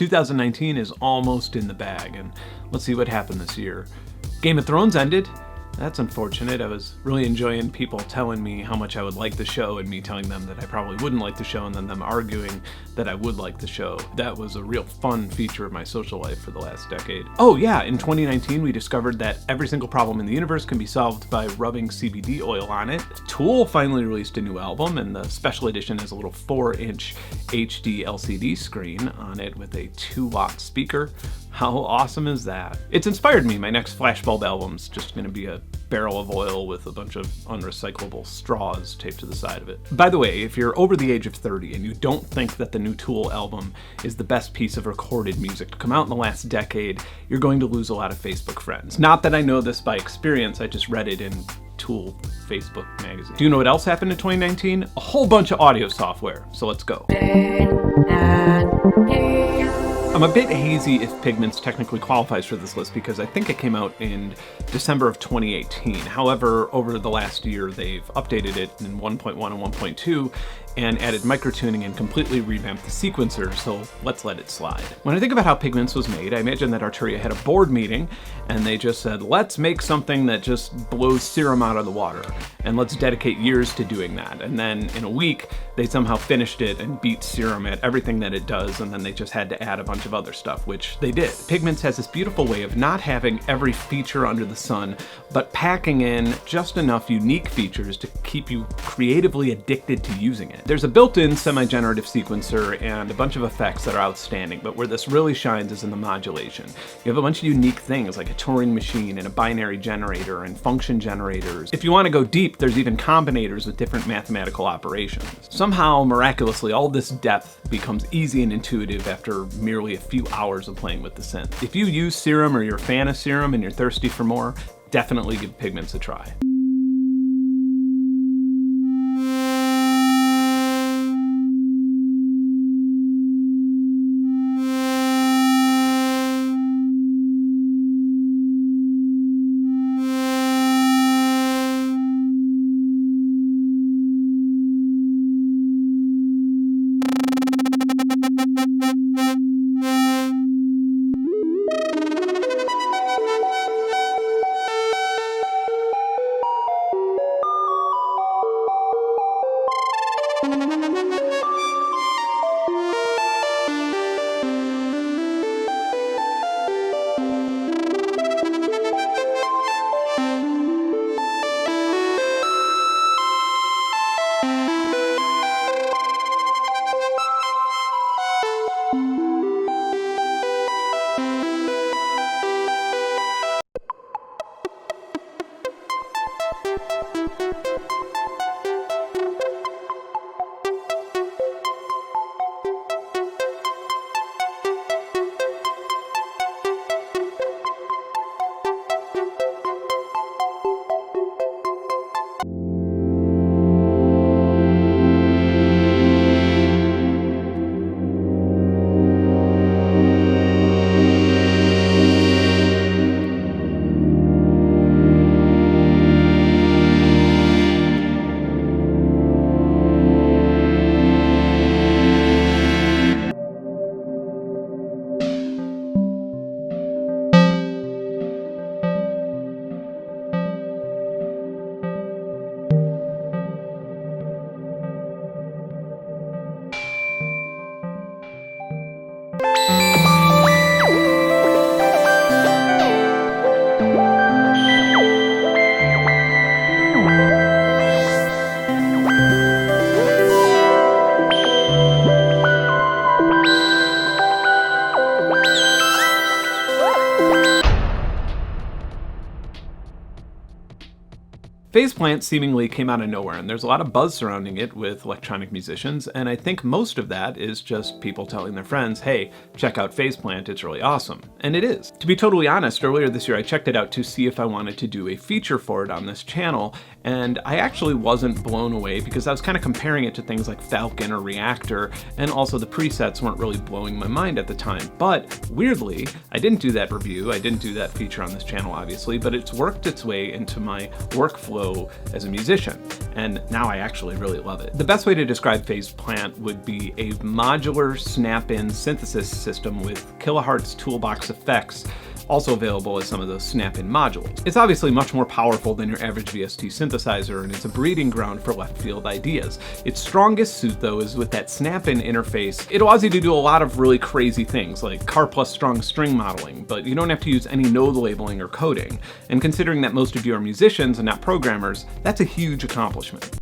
2019 is almost in the bag, and let's see what happened this year. Game of Thrones ended. That's unfortunate. I was really enjoying people telling me how much I would like the show and me telling them that I probably wouldn't like the show and then them arguing that I would like the show. That was a real fun feature of my social life for the last decade. Oh yeah, in 2019 we discovered that every single problem in the universe can be solved by rubbing CBD oil on it. Tool finally released a new album, and the special edition has a little 4-inch HD LCD screen on it with a 2-watt speaker. How awesome is that? It's inspired me. My next flashbulb album's just gonna be a barrel of oil with a bunch of unrecyclable straws taped to the side of it. By the way, if you're over the age of 30 and you don't think that the new Tool album is the best piece of recorded music to come out in the last decade, you're going to lose a lot of Facebook friends. Not that I know this by experience, I just read it in Tool Facebook magazine. Do you know what else happened in 2019? A whole bunch of audio software, so let's go. I'm a bit hazy if Pigments technically qualifies for this list because I think it came out in December of 2018. However, over the last year, they've updated it in 1.1 and 1.2 and added microtuning and completely revamped the sequencer, so let's let it slide. When I think about how Pigments was made, I imagine that Arturia had a board meeting and they just said, let's make something that just blows serum out of the water, and let's dedicate years to doing that. And then in a week, they somehow finished it and beat serum at everything that it does, and then they just had to add a bunch of other stuff, which they did. Pigments has this beautiful way of not having every feature under the sun, but packing in just enough unique features to keep you creatively addicted to using it. There's a built-in semi-generative sequencer and a bunch of effects that are outstanding, but where this really shines is in the modulation. You have a bunch of unique things like a Turing machine and a binary generator and function generators. If you want to go deep, there's even combinators with different mathematical operations. Somehow, miraculously, all this depth becomes easy and intuitive after merely a few hours of playing with the synth. If you use Serum or you're a fan of Serum and you're thirsty for more, definitely give Pigments a try. Faceplant seemingly came out of nowhere, and there's a lot of buzz surrounding it with electronic musicians, and I think most of that is just people telling their friends, hey, check out Faceplant, it's really awesome. And it is. To be totally honest, earlier this year I checked it out to see if I wanted to do a feature for it on this channel, and I actually wasn't blown away because I was kind of comparing it to things like Falcon or Reactor, and also the presets weren't really blowing my mind at the time. But weirdly, I didn't do that review, I didn't do that feature on this channel obviously, but it's worked its way into my workflow workflow as a musician, and now I actually really love it. The best way to describe Phase Plant would be a modular snap-in synthesis system with Kilohearts toolbox effects, also available as some of those snap-in modules. It's obviously much more powerful than your average VST synthesizer, and it's a breeding ground for left field ideas. Its strongest suit, though, is with that snap-in interface. It allows you to do a lot of really crazy things, like car plus strong string modeling, but you don't have to use any node labeling or coding. And considering that most of you are musicians and not programmers, that's a huge accomplishment.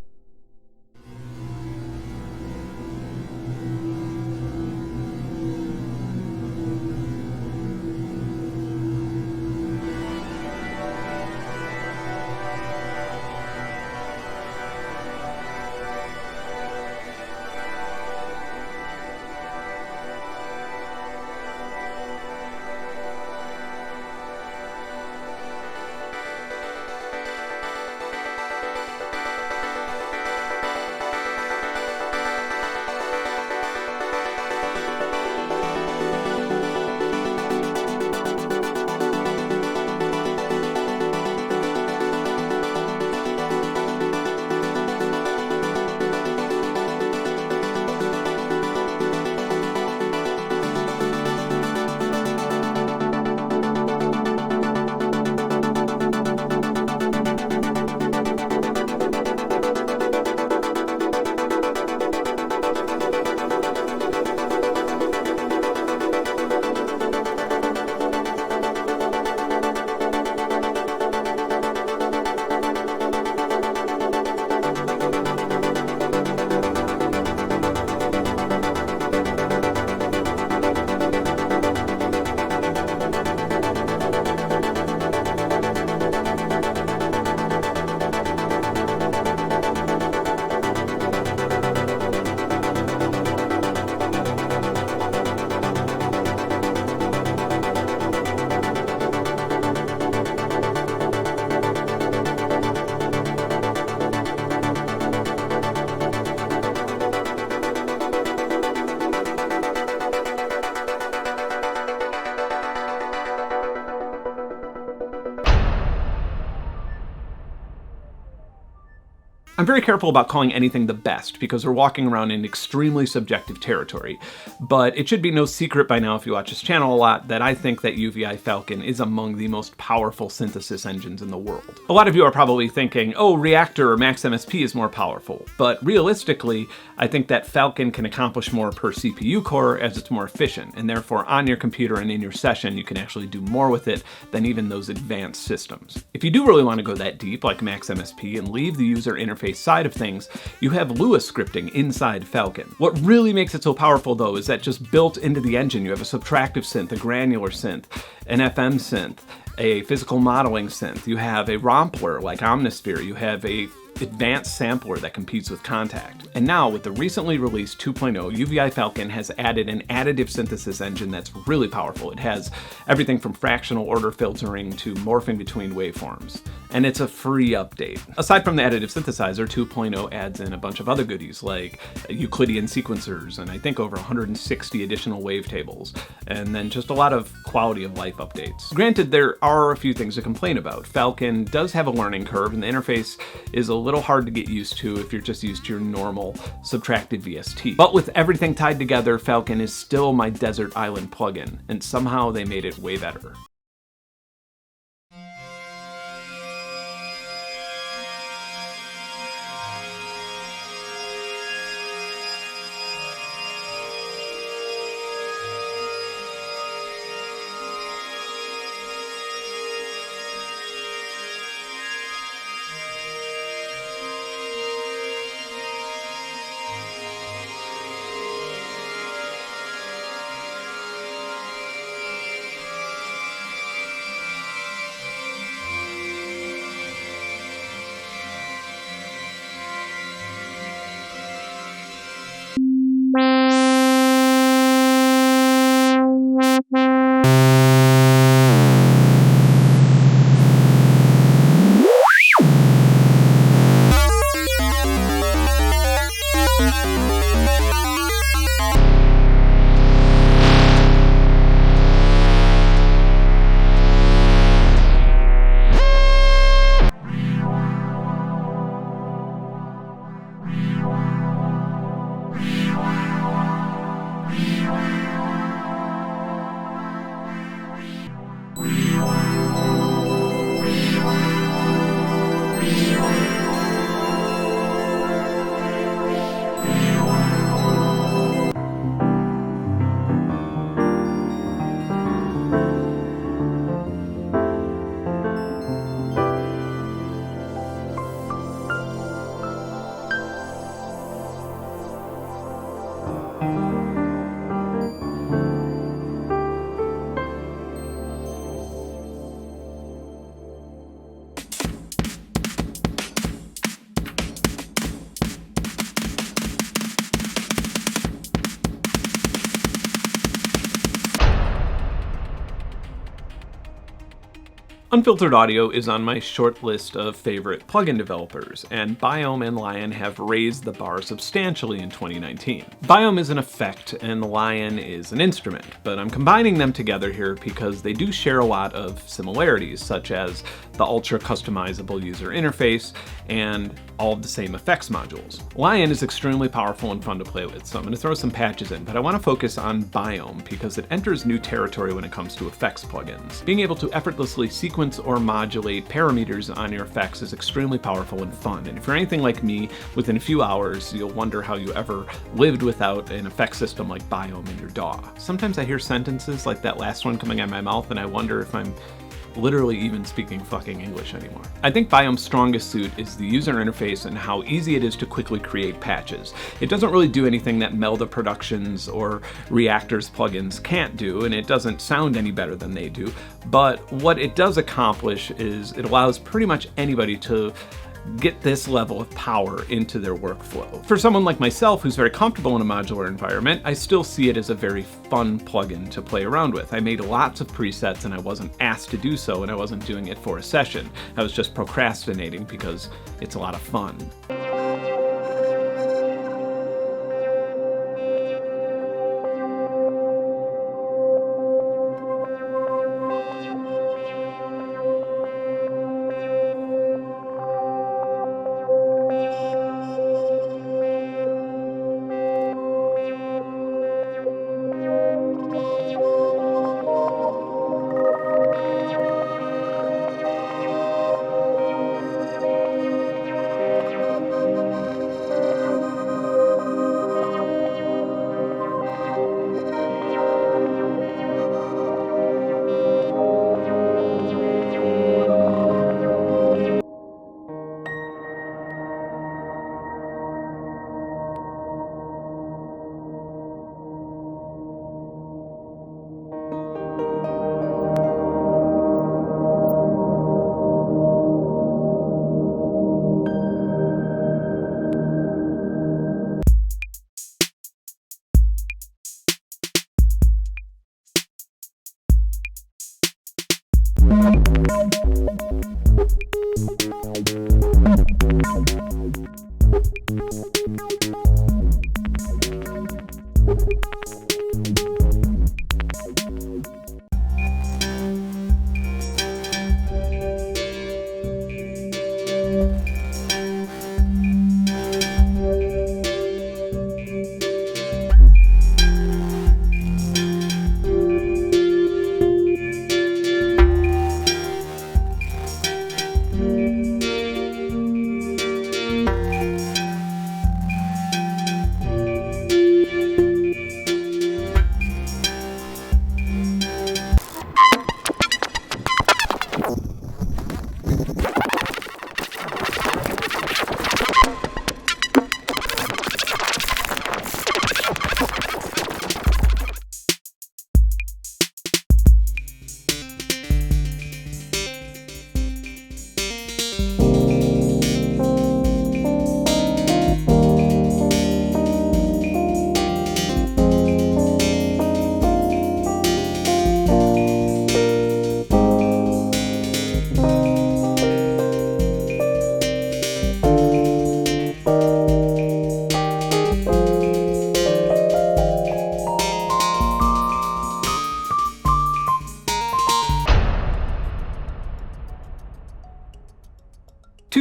I'm very careful about calling anything the best because we're walking around in extremely subjective territory, but it should be no secret by now if you watch this channel a lot that I think that UVI Falcon is among the most powerful synthesis engines in the world. A lot of you are probably thinking, oh, Reactor or Max MSP is more powerful, but realistically, I think that Falcon can accomplish more per CPU core as it's more efficient, and therefore on your computer and in your session you can actually do more with it than even those advanced systems. If you do really want to go that deep like Max MSP and leave the user interface side of things, you have Lua scripting inside Falcon. What really makes it so powerful though is that just built into the engine you have a subtractive synth, a granular synth, an FM synth, a physical modeling synth, you have a rompler like Omnisphere, you have a advanced sampler that competes with Contact. And now with the recently released 2.0, UVI Falcon has added an additive synthesis engine that's really powerful. It has everything from fractional order filtering to morphing between waveforms. And it's a free update. Aside from the additive synthesizer, 2.0 adds in a bunch of other goodies like Euclidean sequencers and I think over 160 additional wavetables, and then just a lot of quality of life updates. Granted, there are a few things to complain about. Falcon does have a learning curve and the interface is a little hard to get used to if you're just used to your normal subtracted VST. But with everything tied together, Falcon is still my desert island plugin, and somehow they made it way better. Unfiltered Audio is on my short list of favorite plugin developers, and Byome and Lion have raised the bar substantially in 2019. Byome is an effect and Lion is an instrument, but I'm combining them together here because they do share a lot of similarities, such as the ultra customizable user interface and all of the same effects modules. Lion is extremely powerful and fun to play with, so I'm going to throw some patches in, but I want to focus on Byome because it enters new territory when it comes to effects plugins. Being able to effortlessly sequence or modulate parameters on your effects is extremely powerful and fun, and if you're anything like me, within a few hours you'll wonder how you ever lived without an effect system like Byome in your DAW. Sometimes I hear sentences like that last one coming out of my mouth and I wonder if I'm literally even speaking fucking English anymore. I think Byome's strongest suit is the user interface and how easy it is to quickly create patches. It doesn't really do anything that Melda Productions or Reactors plugins can't do, and it doesn't sound any better than they do, but what it does accomplish is it allows pretty much anybody to get this level of power into their workflow. For someone like myself who's very comfortable in a modular environment, I still see it as a very fun plugin to play around with. I made lots of presets and I wasn't asked to do so, and I wasn't doing it for a session. I was just procrastinating because it's a lot of fun.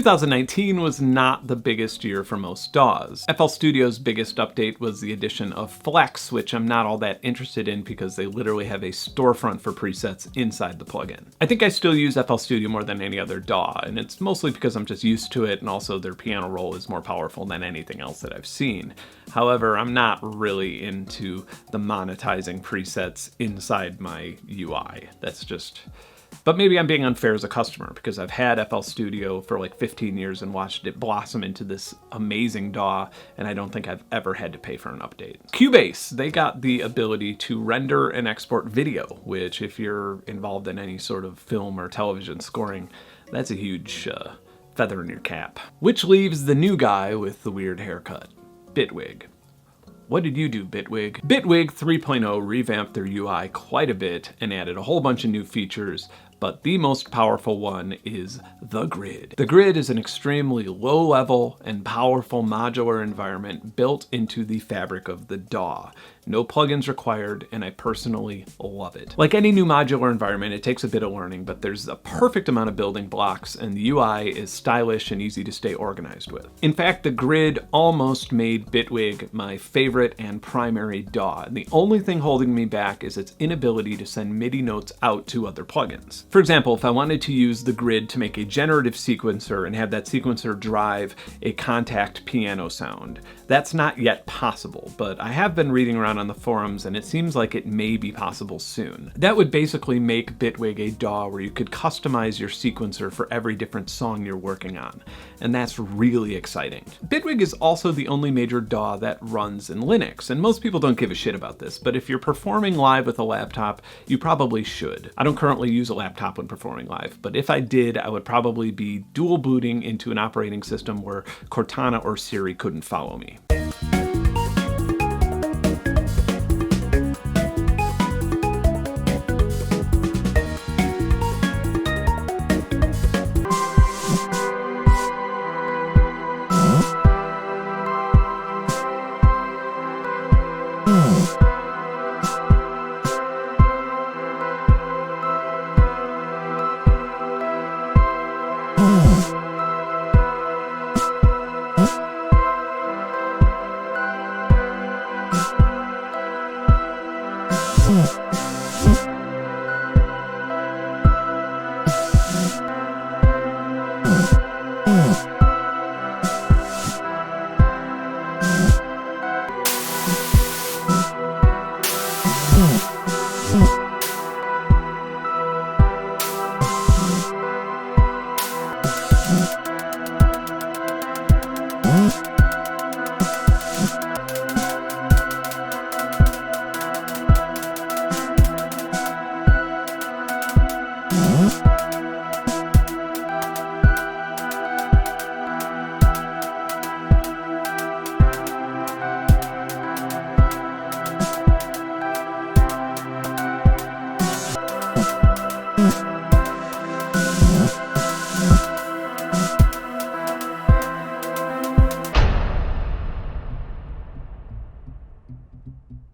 2019 was not the biggest year for most DAWs. FL Studio's biggest update was the addition of Flex, which I'm not all that interested in because they literally have a storefront for presets inside the plugin. I think I still use FL Studio more than any other DAW, and it's mostly because I'm just used to it, and also their piano roll is more powerful than anything else that I've seen. However, I'm not really into the monetizing presets inside my UI. That's just... But maybe I'm being unfair as a customer because I've had FL Studio for like 15 years and watched it blossom into this amazing DAW, and I don't think I've ever had to pay for an update. Cubase, they got the ability to render and export video, which if you're involved in any sort of film or television scoring, that's a huge feather in your cap. Which leaves the new guy with the weird haircut, Bitwig. What did you do, Bitwig? Bitwig 3.0 revamped their UI quite a bit and added a whole bunch of new features, but the most powerful one is the grid. The grid is an extremely low-level and powerful modular environment built into the fabric of the DAW. No plugins required, and I personally love it. Like any new modular environment, it takes a bit of learning, but there's a perfect amount of building blocks, and the UI is stylish and easy to stay organized with. In fact, the grid almost made Bitwig my favorite and primary DAW, and the only thing holding me back is its inability to send MIDI notes out to other plugins. For example, if I wanted to use the grid to make a generative sequencer and have that sequencer drive a contact piano sound, that's not yet possible, but I have been reading around on the forums and it seems like it may be possible soon. That would basically make Bitwig a DAW where you could customize your sequencer for every different song you're working on, and that's really exciting. Bitwig is also the only major DAW that runs in Linux, and most people don't give a shit about this, but if you're performing live with a laptop, you probably should. I don't currently use a laptop when performing live, but if I did, I would probably be dual booting into an operating system where Cortana or Siri couldn't follow me.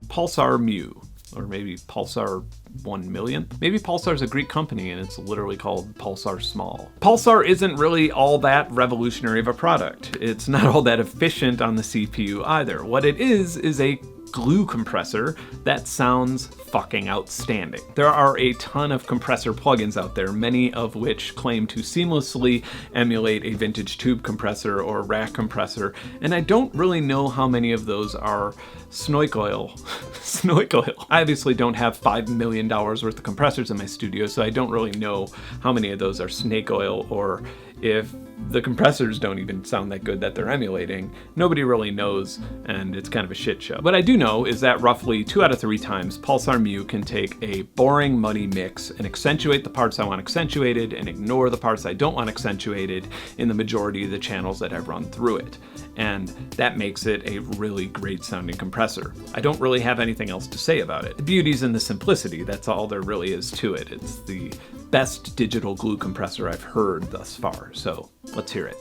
Pulsar Mu, or maybe Pulsar 1 millionth? Maybe Pulsar's a Greek company and it's literally called Pulsar Small. Pulsar isn't really all that revolutionary of a product. It's not all that efficient on the CPU either. What it is a glue compressor that sounds fucking outstanding. There are a ton of compressor plugins out there, many of which claim to seamlessly emulate a vintage tube compressor or rack compressor, and I don't really know how many of those are snake oil. Snake oil. I obviously don't have $5 million worth of compressors in my studio, so I don't really know how many of those are snake oil, or if the compressors don't even sound that good that they're emulating. Nobody really knows, and it's kind of a shit show. What I do know is that roughly 2 out of 3 times, Pulsar Mu can take a boring, muddy mix and accentuate the parts I want accentuated and ignore the parts I don't want accentuated in the majority of the channels that I've run through it. And that makes it a really great sounding compressor. I don't really have anything else to say about it. The beauty's in the simplicity, that's all there really is to it. It's the best digital glue compressor I've heard thus far, so let's hear it.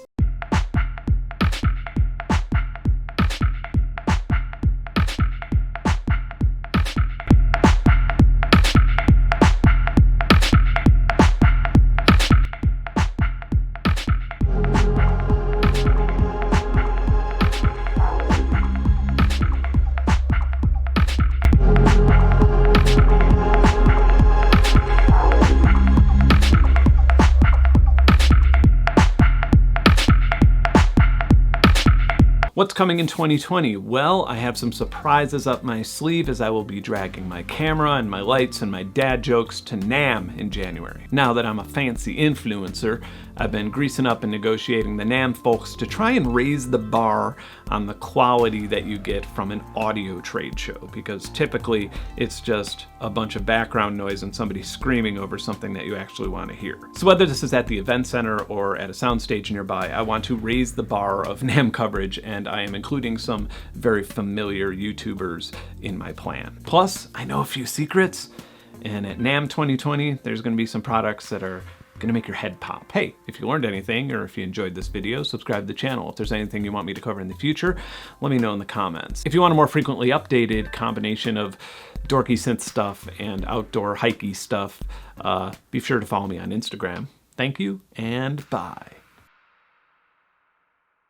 What's coming in 2020? Well, I have some surprises up my sleeve as I will be dragging my camera and my lights and my dad jokes to NAMM in January. Now that I'm a fancy influencer, I've been greasing up and negotiating the NAMM folks to try and raise the bar on the quality that you get from an audio trade show, because typically it's just a bunch of background noise and somebody screaming over something that you actually want to hear. So whether this is at the event center or at a soundstage nearby, I want to raise the bar of NAMM coverage, and I am including some very familiar YouTubers in my plan. Plus, I know a few secrets, And at NAMM 2020, there's going to be some products that are going to make your head pop. Hey, if you learned anything or if you enjoyed this video, subscribe to the channel. If there's anything you want me to cover in the future, let me know in the comments. If you want a more frequently updated combination of dorky synth stuff and outdoor hikey stuff, be sure to follow me on Instagram. Thank you and bye.